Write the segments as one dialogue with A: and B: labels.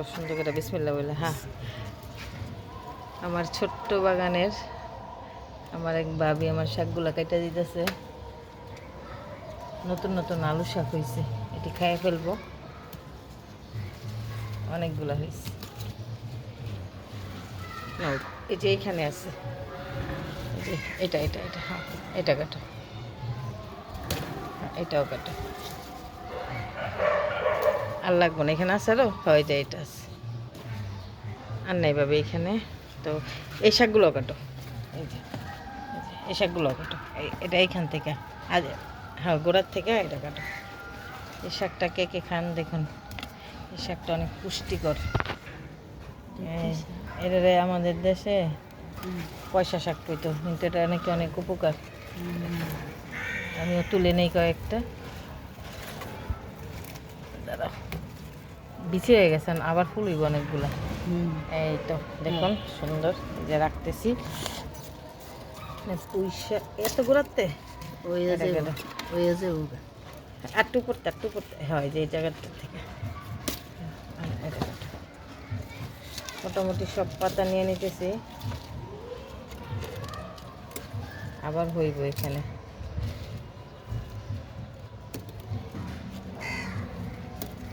A: সুন্দর করে বিসমিল্লাহ বলে। হ্যাঁ, আমার ছোট্ট বাগানের আমার এক ভাবি আমার শাকগুলা কাটা দিতেছে। নতুন নতুন আলু শাক হয়েছে, এটি খাইয়ে ফেলবো। অনেকগুলা হয়েছে। এই যে এইখানে আছে, এই যে এটা এটা এটা হ্যাঁ, এটা কাটো, এটাও কাটো। আর লাগবো না, এখানে আছে আরও। হয় যে এটা আছে, আর নাই ভাবে এখানে। তো এই শাকগুলো কাটো, এই যে এই শাকগুলো কাটো। এটা এইখান থেকে আজ, হ্যাঁ গোড়ার থেকে এটা কাটো। এই শাকটা কে কে খান দেখুন, এই শাকটা অনেক পুষ্টিকর। এটা আমাদের দেশে পয়সা শাক কইতো, কিন্তু এটা নাকি অনেক উপকার। আমিও তুলে নেই কয়েকটা। দাঁড়াও, বিছে হয়ে গেছেন, আবার ফুল হইব অনেকগুলা। এই তো দেখুন সুন্দর, যে রাখতেছি। পুঁইশাক এত গোড়াতে আটটু পড়তে হয় যে এই জায়গাটা থেকে। মোটামুটি সব পাতা নিয়ে নিতেছি, আবার হইব এখানে।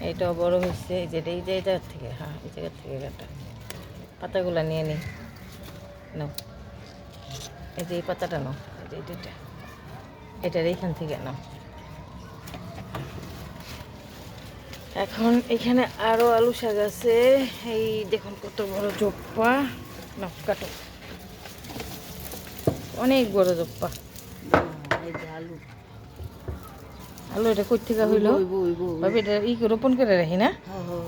A: এইটাও বড় হয়েছে, যেটা এই জায়গার থেকে, হ্যাঁ এই জায়গার থেকে কাটা পাতাগুলো নিয়ে নিই। নাও, এই যে এই পাতাটা নাও, এই যে এটা, এটার এইখান থেকে নাও। এখন এখানে আরও আলু শাক আছে, এই দেখুন কত বড় জোপ্পা। নাও কাটো, অনেক বড় জোপ্পা। আলু আলু এটা কই থেকে হইলো ভাবি? এটা ই রোপণ করে রাখি না?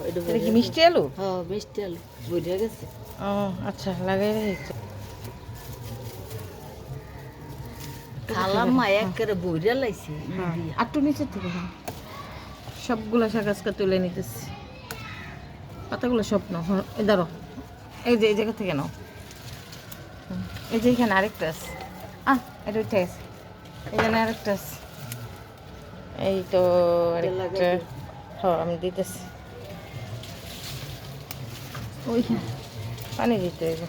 A: এটা কি মিষ্টি আলু?
B: মিষ্টি আলু বুঝে গেছে।
A: ও আচ্ছা, লাগাই রাখি।
B: খালাম মা একেবারে বইরা লাইছে।
A: আটটু নিচের থেকে সবগুলা শাক আজকে তুলে নিতেছি। পাতাগুলো সব নাও। এই ধরো, এই যে এই জায়গা থেকে নাও। এই যে এখানে আরেকটা আছে, এটা উঠে গেছে। এখানে আরেকটা আছে, এই তো আরেকটা। হ্যাঁ আমি দিতেছি, ওইখানে পানি দিতে হইব।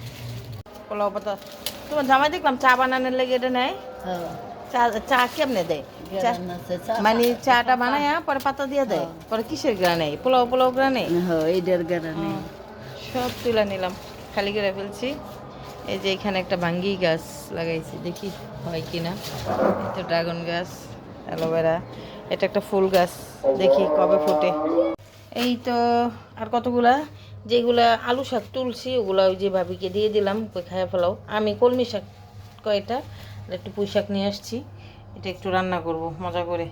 A: পোলাও পাতা তোমার জামাই দেখলাম চা বানানোর লেগে এটা নেয়। চা চা কেমনে দেয়? মানে চাটা বানায় পরে পাতা দিয়ে দেয়, পরে কিসের গ্রানে? পোলাও গ্রানে।
B: এইটার গ্রানে
A: সব তুলে নিলাম, খালি করে ফেলছি। এই যে এখানে একটা ভাঙ্গি গাছ লাগাইছি, দেখি হয় কিনা। এই তো ড্রাগন গাছ, অ্যালোভেরা, এটা একটা ফুল গাছ, দেখি কবে ফোটে। এই তো আর কতগুলা, যেগুলা আলু শাক তুলছি ওগুলা ওই যে ভাবিকে দিয়ে দিলাম, খাইয়া ফেলাও। আমি কলমি শাক কয়টা, একটু পুঁই শাক নিয়ে আসছি, এটা একটু রান্না করব মজা করে।